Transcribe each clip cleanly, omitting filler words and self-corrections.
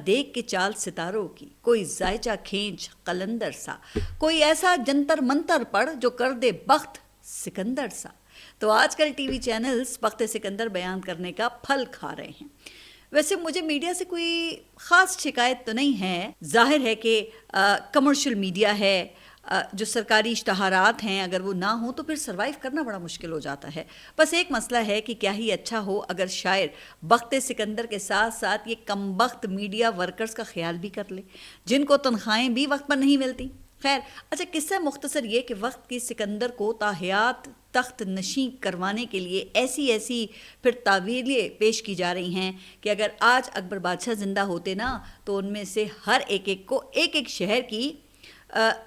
دیکھ کے چال ستاروں کی، کوئی زائچہ کھینچ قلندر سا، کوئی ایسا جنتر منتر پڑھ جو کر دے بخت سکندر سا۔ تو آج کل ٹی وی چینلز بخت سکندر بیان کرنے کا پھل کھا رہے ہیں۔ ویسے مجھے میڈیا سے کوئی خاص شکایت تو نہیں ہے، ظاہر ہے کہ کمرشل میڈیا ہے، جو سرکاری اشتہارات ہیں اگر وہ نہ ہوں تو پھر سروائیو کرنا بڑا مشکل ہو جاتا ہے۔ بس ایک مسئلہ ہے کہ کیا ہی اچھا ہو اگر شاعر بخت سکندر کے ساتھ ساتھ یہ کم بخت میڈیا ورکرز کا خیال بھی کر لے، جن کو تنخواہیں بھی وقت پر نہیں ملتی۔ خیر، اچھا قصہ مختصر یہ کہ وقت کی سکندر کو تاحیات تخت نشیں کروانے کے لیے ایسی پھر تعویلیں پیش کی جا رہی ہیں کہ اگر آج اکبر بادشاہ زندہ ہوتے نا تو ان میں سے ہر ایک کو ایک شہر کی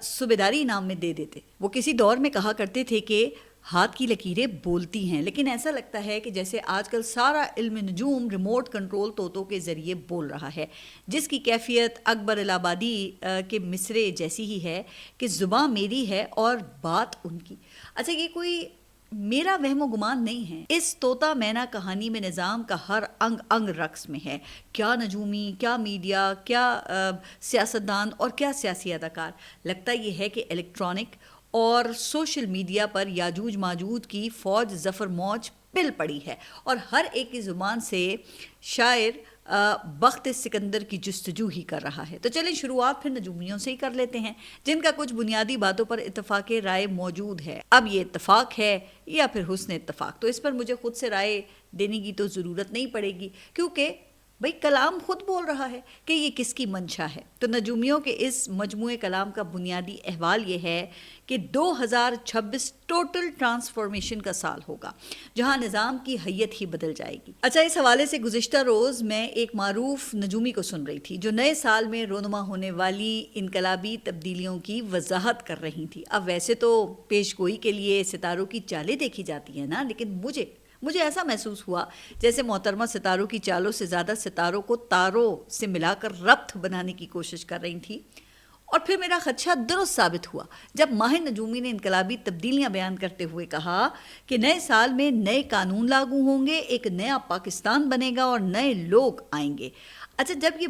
صوبیداری نام میں دے دیتے۔ وہ کسی دور میں کہا کرتے تھے کہ ہاتھ کی لکیریں بولتی ہیں، لیکن ایسا لگتا ہے کہ جیسے آج کل سارا علم نجوم ریموٹ کنٹرول طوطوں کے ذریعے بول رہا ہے، جس کی کیفیت اکبر الہآبادی کے مصرے جیسی ہی ہے کہ زباں میری ہے اور بات ان کی۔ اچھا، یہ کوئی میرا وہم و گمان نہیں ہے، اس طوطا مینا کہانی میں نظام کا ہر انگ انگ رقص میں ہے۔ کیا نجومی، کیا میڈیا، کیا سیاستدان اور کیا سیاسی اداکار۔ لگتا یہ ہے کہ الیکٹرانک اور سوشل میڈیا پر یاجوج ماجوج کی فوج ظفر موج پل پڑی ہے اور ہر ایک کی زبان سے شاعر بخت سکندر کی جستجو ہی کر رہا ہے۔ تو چلیں شروعات پھر نجومیوں سے ہی کر لیتے ہیں، جن کا کچھ بنیادی باتوں پر اتفاق رائے موجود ہے۔ اب یہ اتفاق ہے یا پھر حسن اتفاق، تو اس پر مجھے خود سے رائے دینے کی تو ضرورت نہیں پڑے گی، کیونکہ بھئی کلام خود بول رہا ہے کہ یہ کس کی منشا ہے۔ تو نجومیوں کے اس مجموعے کلام کا بنیادی احوال یہ ہے کہ 2026 ٹوٹل ٹرانسفارمیشن کا سال ہوگا، جہاں نظام کی حیت ہی بدل جائے گی۔ اچھا، اس حوالے سے گزشتہ روز میں ایک معروف نجومی کو سن رہی تھی جو نئے سال میں رونما ہونے والی انقلابی تبدیلیوں کی وضاحت کر رہی تھی۔ اب ویسے تو پیش گوئی کے لیے ستاروں کی چالیں دیکھی جاتی ہیں نا، لیکن مجھے ایسا محسوس ہوا جیسے محترمہ ستاروں کی چالوں سے زیادہ ستاروں کو تاروں سے ملا کر ربط بنانے کی کوشش کر رہی تھی۔ اور پھر میرا خدشہ درست ثابت ہوا جب ماہر نجومی نے انقلابی تبدیلیاں بیان کرتے ہوئے کہا کہ نئے سال میں نئے قانون لاگو ہوں گے، ایک نیا پاکستان بنے گا اور نئے لوگ آئیں گے۔ اچھا، جب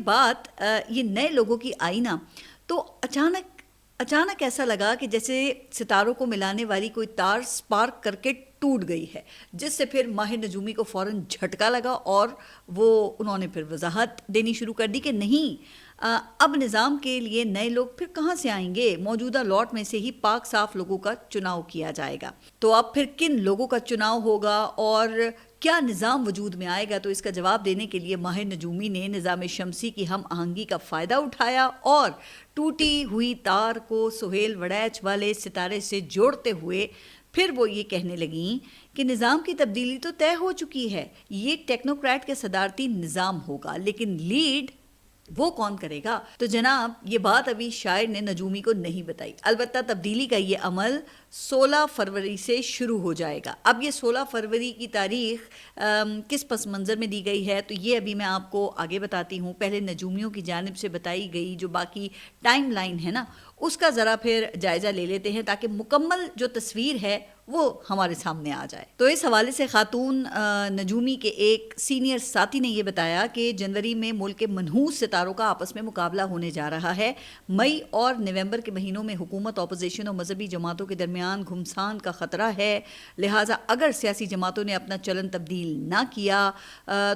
یہ نئے لوگوں کی آئی نا تو اچانک ایسا لگا کہ جیسے ستاروں کو ملانے والی کوئی تار سپارک کر کے ٹوٹ گئی ہے، جس سے پھر ماہر نجومی کو فوراً جھٹکا لگا اور انہوں نے پھر وضاحت دینی شروع کر دی کہ نہیں، اب نظام کے لیے نئے لوگ پھر کہاں سے آئیں گے، موجودہ لاٹ میں سے ہی پاک صاف لوگوں کا چناؤ کیا جائے گا۔ تو اب پھر کن لوگوں کا چناؤ ہوگا اور کیا نظام وجود میں آئے گا، تو اس کا جواب دینے کے لیے ماہر نجومی نے نظام شمسی کی ہم آہنگی کا فائدہ اٹھایا اور ٹوٹی ہوئی تار کو سہیل وڑیچ والے ستارے سے جوڑتے ہوئے پھر وہ یہ کہنے لگیں کہ نظام کی تبدیلی تو طے ہو چکی ہے، یہ ٹیکنوکریٹ کے صدارتی نظام ہوگا، لیکن لیڈ وہ کون کرے گا؟ تو جناب، یہ بات ابھی شاعر نے نجومی کو نہیں بتائی، البتہ تبدیلی کا یہ عمل 16 فروری سے شروع ہو جائے گا۔ اب یہ 16 فروری کی تاریخ کس پس منظر میں دی گئی ہے تو یہ ابھی میں آپ کو آگے بتاتی ہوں۔ پہلے نجومیوں کی جانب سے بتائی گئی جو باقی ٹائم لائن ہے نا، اس کا ذرا پھر جائزہ لے لیتے ہیں تاکہ مکمل جو تصویر ہے وہ ہمارے سامنے آ جائے۔ تو اس حوالے سے خاتون نجومی کے ایک سینئر ساتھی نے یہ بتایا کہ جنوری میں ملک کے منحوس ستاروں کا آپس میں مقابلہ ہونے جا رہا ہے۔ مئی اور نومبر کے مہینوں میں حکومت، اپوزیشن اور مذہبی جماعتوں کے درمیان گھمسان کا خطرہ ہے، لہٰذا اگر سیاسی جماعتوں نے اپنا چلن تبدیل نہ کیا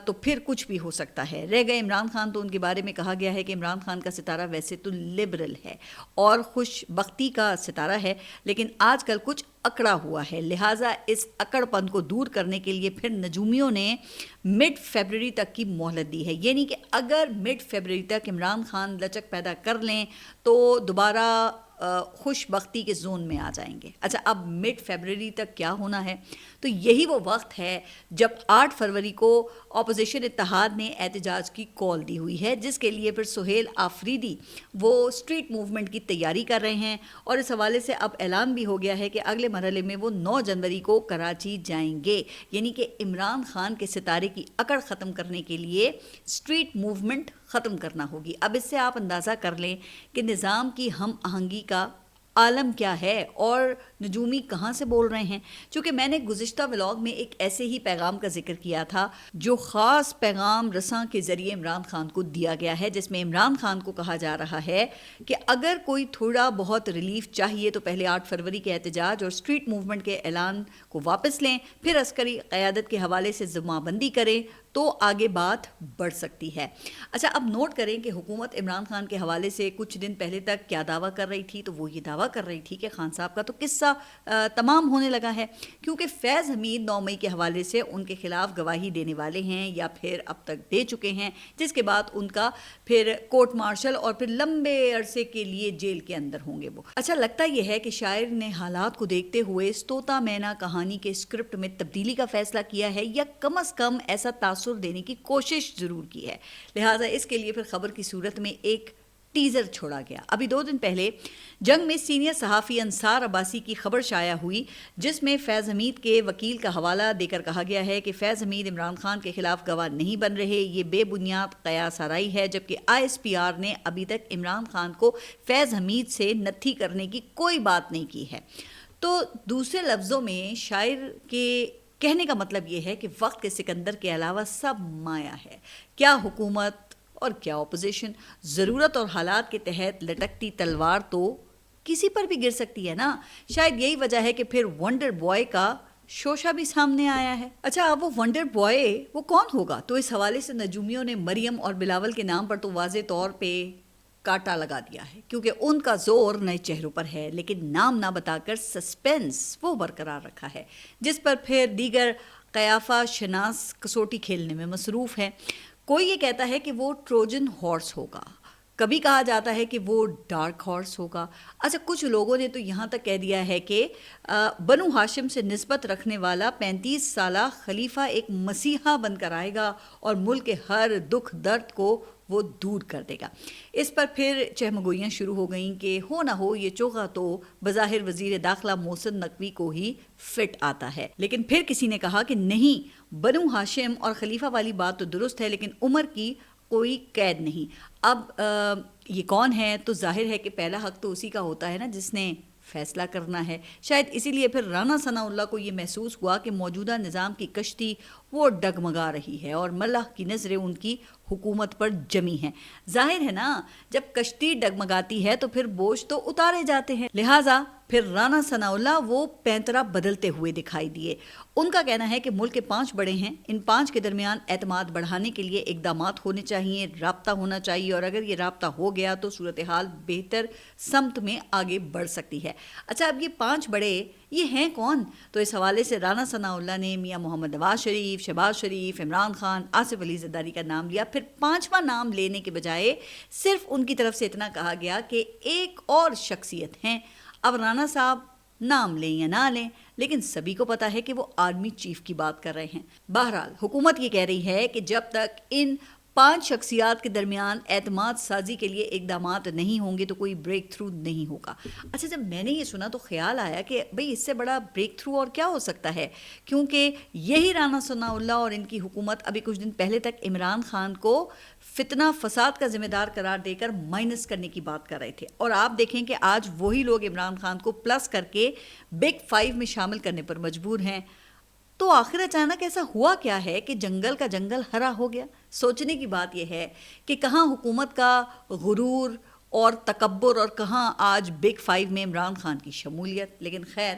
تو پھر کچھ بھی ہو سکتا ہے۔ رہ گئے عمران خان، تو ان کے بارے میں کہا گیا ہے کہ عمران خان کا ستارہ ویسے تو لبرل ہے اور خوش بختی کا ستارہ ہے، لیکن آج کل کچھ اکڑا ہوا ہے، لہٰذا اس اکڑ پن کو دور کرنے کے لیے پھر نجومیوں نے مڈ فیبرری تک کی مہلت دی ہے، یعنی کہ اگر مڈ فیبرری تک عمران خان لچک پیدا کر لیں تو دوبارہ خوش بختی کے زون میں آ جائیں گے۔ اچھا، اب مڈ فیبرری تک کیا ہونا ہے؟ تو یہی وہ وقت ہے جب 8 فروری کو اپوزیشن اتحاد نے احتجاج کی کال دی ہوئی ہے، جس کے لیے پھر سہیل آفریدی وہ اسٹریٹ موومنٹ کی تیاری کر رہے ہیں، اور اس حوالے سے اب اعلان بھی ہو گیا ہے کہ اگلے مرحلے میں وہ 9 جنوری کو کراچی جائیں گے، یعنی کہ عمران خان کے ستارے کی اکڑ ختم کرنے کے لیے اسٹریٹ موومنٹ ختم کرنا ہوگی۔ اب اس سے آپ اندازہ کر لیں کہ نظام کی ہم آہنگی کا عالم کیا ہے اور نجومی کہاں سے بول رہے ہیں. چونکہ میں نے گزشتہ ولاگ میں ایک ایسے ہی پیغام کا ذکر کیا تھا جو خاص پیغام رساں کے ذریعے عمران خان کو دیا گیا ہے، جس میں عمران خان کو کہا جا رہا ہے کہ اگر کوئی تھوڑا بہت ریلیف چاہیے تو پہلے 8 فروری کے احتجاج اور اسٹریٹ موومنٹ کے اعلان کو واپس لیں، پھر عسکری قیادت کے حوالے سے زماں بندی کریں تو آگے بات بڑھ سکتی ہے. اچھا، اب نوٹ کریں کہ حکومت عمران خان کے حوالے سے کچھ دن پہلے تک کیا دعویٰ کر رہی تھی. تو وہ یہ دعویٰ کر رہی تھی کہ خان صاحب کا تو قصہ تمام ہونے لگا ہے، کیونکہ فیض حمید 9 مئی کے حوالے سے ان کے خلاف گواہی دینے والے ہیں یا پھر اب تک دے چکے ہیں، جس کے بعد ان کا پھر کورٹ مارشل اور پھر لمبے عرصے کے لیے جیل کے اندر ہوں گے وہ. اچھا، لگتا یہ ہے کہ شاعر نے حالات کو دیکھتے ہوئے طوطا مینا کہانی کے اسکرپٹ میں تبدیلی کا فیصلہ کیا ہے، یا کم از کم ایسا تاثر دینے کی کوشش ضرور کی ہے. لہٰذا اس کے لیے پھر خبر کی صورت میں ایک ٹیزر چھوڑا گیا. ابھی 2 دن پہلے جنگ میں سینئر صحافی انصار عباسی کی خبر شائع ہوئی، جس میں فیض حمید کے وکیل کا حوالہ دے کر کہا گیا ہے کہ فیض حمید عمران خان کے خلاف گواہ نہیں بن رہے، یہ بے بنیاد قیاس آرائی ہے، جبکہ ISPR نے ابھی تک عمران خان کو فیض حمید سے نتھی کرنے کی کوئی بات نہیں کی ہے. تو دوسرے لفظوں میں شاعر کے کہنے کا مطلب یہ ہے کہ وقت کے سکندر کے علاوہ سب مایا ہے. کیا حکومت اور کیا اپوزیشن، ضرورت اور حالات کے تحت لٹکتی تلوار تو کسی پر بھی گر سکتی ہے نا. شاید یہی وجہ ہے کہ پھر ونڈر بوائے کا شوشہ بھی سامنے آیا ہے. اچھا، اب وہ ونڈر بوائے وہ کون ہوگا؟ تو اس حوالے سے نجومیوں نے مریم اور بلاول کے نام پر تو واضح طور پہ کاٹا لگا دیا ہے، کیونکہ ان کا زور نئے چہروں پر ہے، لیکن نام نہ بتا کر سسپینس وہ برقرار رکھا ہے، جس پر پھر دیگر قیافہ شناس کسوٹی کھیلنے میں مصروف ہے. کوئی یہ کہتا ہے کہ وہ ٹروجن ہارس ہوگا، کبھی کہا جاتا ہے کہ وہ ڈارک ہارس ہوگا. اچھا، کچھ لوگوں نے تو یہاں تک کہہ دیا ہے کہ بنو ہاشم سے نسبت رکھنے والا 35 سالہ خلیفہ ایک مسیحا بن کر آئے گا اور ملک کے ہر دکھ درد کو وہ دور کر دے گا. اس پر پھر چہمگوئیاں شروع ہو گئیں کہ ہو نہ ہو یہ چوغہ تو بظاہر وزیر داخلہ محسن نقوی کو ہی فٹ آتا ہے. لیکن پھر کسی نے کہا کہ نہیں، بنو ہاشم اور خلیفہ والی بات تو درست ہے، لیکن عمر کی کوئی قید نہیں. اب یہ کون ہے؟ تو ظاہر ہے کہ پہلا حق تو اسی کا ہوتا ہے نا جس نے فیصلہ کرنا ہے. شاید اسی لیے پھر رانا ثناء اللہ کو یہ محسوس ہوا کہ موجودہ نظام کی کشتی وہ ڈگمگا رہی ہے اور ملح کی نظریں ان کی حکومت پر جمی ہیں. ظاہر ہے نا، جب کشتی ڈگمگاتی ہے تو پھر بوجھ تو اتارے جاتے ہیں. لہٰذا پھر رانا ثناء اللہ وہ پینترا بدلتے ہوئے دکھائی دیے. ان کا کہنا ہے کہ ملک کے 5 بڑے ہیں، ان 5 کے درمیان اعتماد بڑھانے کے لیے اقدامات ہونے چاہیے، رابطہ ہونا چاہیے، اور اگر یہ رابطہ ہو گیا تو صورتحال بہتر سمت میں آگے بڑھ سکتی ہے. اچھا، اب یہ 5 بڑے یہ ہیں کون؟ تو اس حوالے سے رانا ثناء اللہ نے میاں محمد نواز شریف، شہباز شریف، عمران خان، آصف علی زرداری کا نام لیا. پھر 5واں نام لینے کے بجائے صرف ان کی طرف سے اتنا کہا گیا کہ ایک اور شخصیت ہیں. اب رانا صاحب نام لیں یا نہ لیں، لیکن سبھی کو پتا ہے کہ وہ آرمی چیف کی بات کر رہے ہیں. بہرحال حکومت یہ کہہ رہی ہے کہ جب تک ان 5 شخصیات کے درمیان اعتماد سازی کے لیے اقدامات نہیں ہوں گے تو کوئی بریک تھرو نہیں ہوگا. اچھا، جب میں نے یہ سنا تو خیال آیا کہ بھئی اس سے بڑا بریک تھرو اور کیا ہو سکتا ہے، کیونکہ یہی رانا ثناء اللہ اور ان کی حکومت ابھی کچھ دن پہلے تک عمران خان کو فتنہ فساد کا ذمہ دار قرار دے کر مائنس کرنے کی بات کر رہے تھے. اور آپ دیکھیں کہ آج وہی لوگ عمران خان کو پلس کر کے بگ 5 میں شامل کرنے پر مجبور ہیں. تو آخر اچانک ایسا ہوا کیا ہے کہ جنگل کا جنگل ہرا ہو گیا؟ سوچنے کی بات یہ ہے کہ کہاں حکومت کا غرور اور تکبر اور کہاں آج بگ 5 میں عمران خان کی شمولیت. لیکن خیر،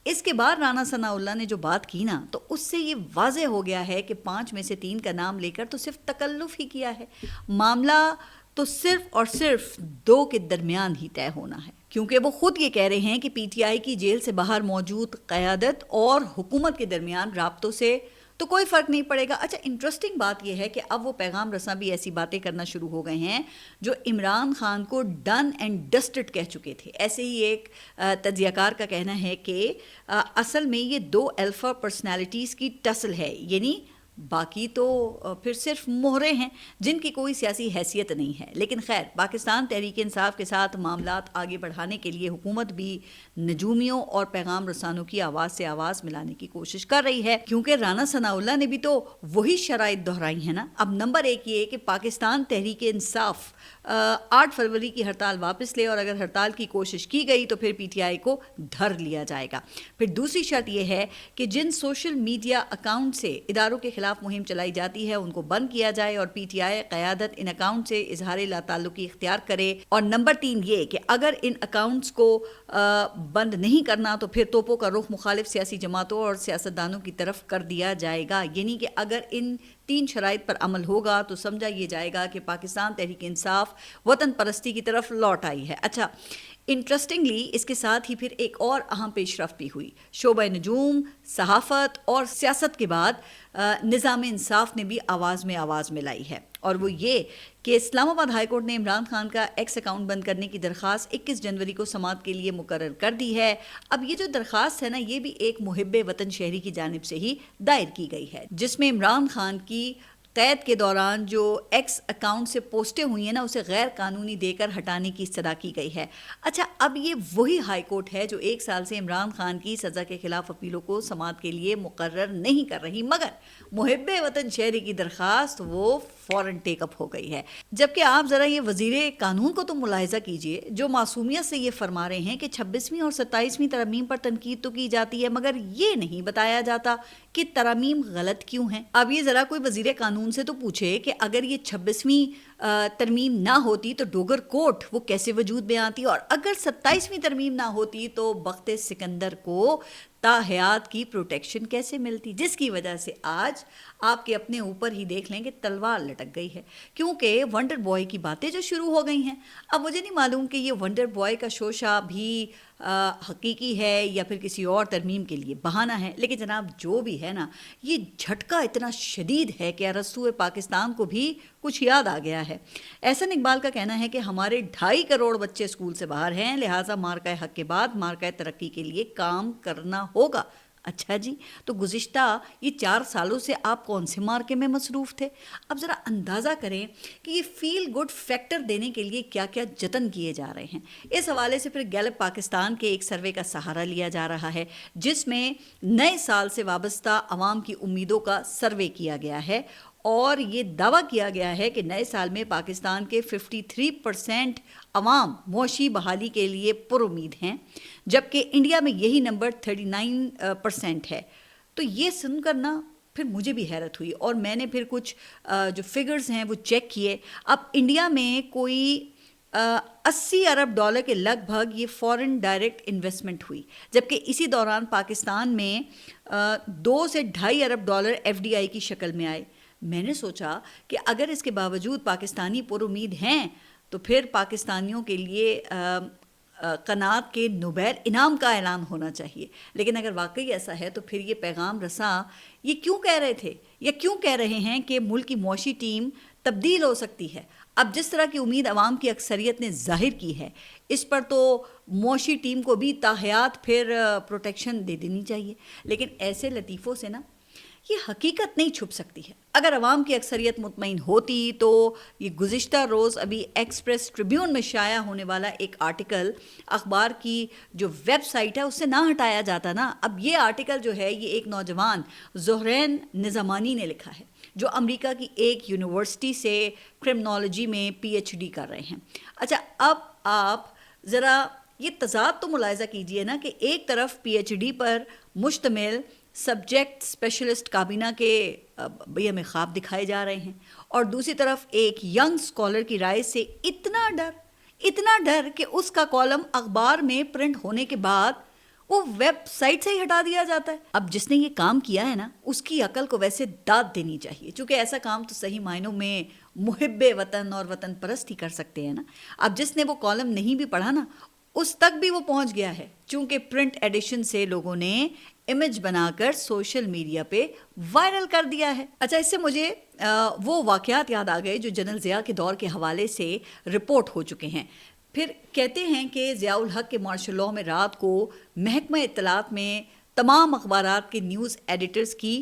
اس کے بعد رانا ثناء اللہ نے جو بات کی نا، تو اس سے یہ واضح ہو گیا ہے کہ 5 میں سے 3 کا نام لے کر تو صرف تکلف ہی کیا ہے. معاملہ تو صرف اور صرف 2 کے درمیان ہی طے ہونا ہے، کیونکہ وہ خود یہ کہہ رہے ہیں کہ PTI کی جیل سے باہر موجود قیادت اور حکومت کے درمیان رابطوں سے تو کوئی فرق نہیں پڑے گا. اچھا، انٹرسٹنگ بات یہ ہے کہ اب وہ پیغام رساں بھی ایسی باتیں کرنا شروع ہو گئے ہیں جو عمران خان کو ڈن اینڈ ڈسٹڈ کہہ چکے تھے. ایسے ہی ایک تجزیہ کار کا کہنا ہے کہ اصل میں یہ 2 الفا پرسنالٹیز کی ٹسل ہے، یعنی باقی تو پھر صرف مہرے ہیں جن کی کوئی سیاسی حیثیت نہیں ہے. لیکن خیر، پاکستان تحریک انصاف کے ساتھ معاملات آگے بڑھانے کے لیے حکومت بھی نجومیوں اور پیغام رسانوں کی آواز سے آواز ملانے کی کوشش کر رہی ہے، کیونکہ رانا ثناء اللہ نے بھی تو وہی شرائط دہرائی ہیں نا. اب نمبر 1 یہ کہ پاکستان تحریک انصاف 8 فروری کی ہڑتال واپس لے، اور اگر ہڑتال کی کوشش کی گئی تو پھر پی ٹی آئی کو دھر لیا جائے گا. پھر دوسری شرط یہ ہے کہ جن سوشل میڈیا اکاؤنٹ سے اداروں کے خلاف مہم چلائی جاتی ہے ان کو بند کیا جائے، اور پی ٹی آئی قیادت ان اکاؤنٹ سے اظہار لا تعلقی اختیار کرے. اور نمبر 3 یہ کہ اگر ان اکاؤنٹس کو بند نہیں کرنا تو پھر توپوں کا رخ مخالف سیاسی جماعتوں اور سیاستدانوں کی طرف کر دیا جائے گا. یعنی کہ اگر ان 3 شرائط پر عمل ہوگا تو سمجھا یہ جائے گا کہ پاکستان تحریک انصاف وطن پرستی کی طرف لوٹ آئی ہے. اچھا، انٹرسٹنگلی اس کے ساتھ ہی پھر ایک اور اہم پیش رفت بھی ہوئی. شعبہ نجوم، صحافت اور سیاست کے بعد نظام انصاف نے بھی آواز میں آواز ملائی ہے، اور وہ یہ کہ اسلام آباد ہائی کورٹ نے عمران خان کا ایکس اکاؤنٹ بند کرنے کی درخواست 21 جنوری کو سماعت کے لیے مقرر کر دی ہے. اب یہ جو درخواست ہے نا، یہ بھی ایک محب وطن شہری کی جانب سے ہی دائر کی گئی ہے، جس میں عمران خان کی قید کے دوران جو ایکس اکاؤنٹ سے پوسٹیں ہوئی ہیں نا، اسے غیر قانونی دے کر ہٹانے کی استدعا کی گئی ہے. اچھا، اب یہ وہی ہائی کورٹ ہے جو 1 سال سے عمران خان کی سزا کے خلاف اپیلوں کو سماعت کے لیے مقرر نہیں کر رہی، مگر محب وطن شہری کی درخواست وہ فوراً ٹیک اپ ہو گئی ہے. جبکہ آپ ذرا یہ وزیر قانون کو تو ملاحظہ کیجئے، جو معصومیت سے یہ فرما رہے ہیں کہ 26ویں اور 27ویں ترامیم پر تنقید تو کی جاتی ہے، مگر یہ نہیں بتایا جاتا کہ ترامیم غلط کیوں ہیں. اب یہ ذرا کوئی وزیر قانون سے تو پوچھے کہ اگر یہ 26ویں ترمیم نہ ہوتی تو ڈوگر کوٹ وہ کیسے وجود میں آتی، اور اگر 27ویں ترمیم نہ ہوتی تو بخت سکندر کو تا حیات کی پروٹیکشن کیسے ملتی، جس کی وجہ سے آج آپ کے اپنے اوپر ہی دیکھ لیں کہ تلوار لٹک گئی ہے. کیونکہ ونڈر بوائے کی باتیں جو شروع ہو گئی ہیں، اب مجھے نہیں معلوم کہ یہ ونڈر بوائے کا شوشہ بھی حقیقی ہے یا پھر کسی اور ترمیم کے لیے بہانہ ہے، لیکن جناب جو بھی ہے نا، یہ جھٹکا اتنا شدید ہے کہ ارسطو پاکستان کو بھی کچھ یاد آ گیا ہے. احسن اقبال کا کہنا ہے کہ ہمارے 2.5 کروڑ بچے اسکول سے باہر ہیں، لہٰذا مارکہ حق کے بعد مارکہ ترقی کے لیے کام کرنا ہوگا. اچھا جی، تو گزشتہ یہ 4 سالوں سے آپ کون سے مارکے میں مصروف تھے؟ اب ذرا اندازہ کریں کہ یہ فیل گڈ فیکٹر دینے کے لیے کیا کیا جتن کیے جا رہے ہیں. اس حوالے سے پھر گیلپ پاکستان کے ایک سروے کا سہارا لیا جا رہا ہے، جس میں نئے سال سے وابستہ عوام کی امیدوں کا سروے کیا گیا ہے، اور یہ دعویٰ کیا گیا ہے کہ نئے سال میں پاکستان کے 53% عوام معاشی بحالی کے لیے پر امید ہیں، جبکہ انڈیا میں یہی نمبر 39% ہے. تو یہ سن کر نا پھر مجھے بھی حیرت ہوئی، اور میں نے پھر کچھ جو فگرز ہیں وہ چیک کیے. اب انڈیا میں کوئی 80 ارب ڈالر کے لگ بھگ یہ فورن ڈائریکٹ انویسٹمنٹ ہوئی، جبکہ اسی دوران پاکستان میں 2 سے 2.5 ارب ڈالر ایف ڈی آئی کی شکل میں آئے. میں نے سوچا کہ اگر اس کے باوجود پاکستانی پر امید ہیں تو پھر پاکستانیوں کے لیے قناعت کے نوبیل انعام کا اعلان ہونا چاہیے. لیکن اگر واقعی ایسا ہے تو پھر یہ پیغام رساں یہ کیوں کہہ رہے تھے یا کیوں کہہ رہے ہیں کہ ملک کی معاشی ٹیم تبدیل ہو سکتی ہے؟ اب جس طرح کی امید عوام کی اکثریت نے ظاہر کی ہے، اس پر تو معاشی ٹیم کو بھی تاحیات پھر پروٹیکشن دے دینی چاہیے. لیکن ایسے لطیفوں سے نا یہ حقیقت نہیں چھپ سکتی ہے. اگر عوام کی اکثریت مطمئن ہوتی تو یہ گزشتہ روز ابھی ایکسپریس ٹریبیون میں شائع ہونے والا ایک آرٹیکل اخبار کی جو ویب سائٹ ہے اس سے نہ ہٹایا جاتا نا. اب یہ آرٹیکل جو ہے یہ ایک نوجوان زہرین نظامانی نے لکھا ہے، جو امریکہ کی ایک یونیورسٹی سے کرمنالوجی میں پی ایچ ڈی کر رہے ہیں. اچھا، اب آپ ذرا یہ تضاد تو ملاحظہ کیجئے نا کہ ایک طرف پی ایچ ڈی پر مشتمل سبجیکٹ اسپیشلسٹ کابینہ کے ہمیں خواب دکھائے جا رہے ہیں، اور دوسری طرف ایک ینگ اسکالر کی رائے سے اتنا ڈر کہ اس کا کالم اخبار میں پرنٹ ہونے کے بعد وہ ویب سائٹ سے ہی ہٹا دیا جاتا ہے. اب جس نے یہ کام کیا ہے نا، اس کی عقل کو ویسے داد دینی چاہیے، چونکہ ایسا کام تو صحیح معنوں میں محب وطن اور وطن پرست ہی کر سکتے ہیں نا. اب جس نے وہ کالم نہیں بھی پڑھا نا، اس تک بھی وہ پہنچ گیا ہے، چونکہ پرنٹ ایڈیشن سے لوگوں نے امیج بنا کر سوشل میڈیا پہ وائرل کر دیا ہے. اچھا، اس سے مجھے وہ واقعات یاد آ گئے جو جنرل ضیاء کے دور کے حوالے سے رپورٹ ہو چکے ہیں. پھر کہتے ہیں کہ ضیاء الحق کے مارشل لاء میں رات کو محکمہ اطلاعات میں تمام اخبارات کے نیوز ایڈیٹرز کی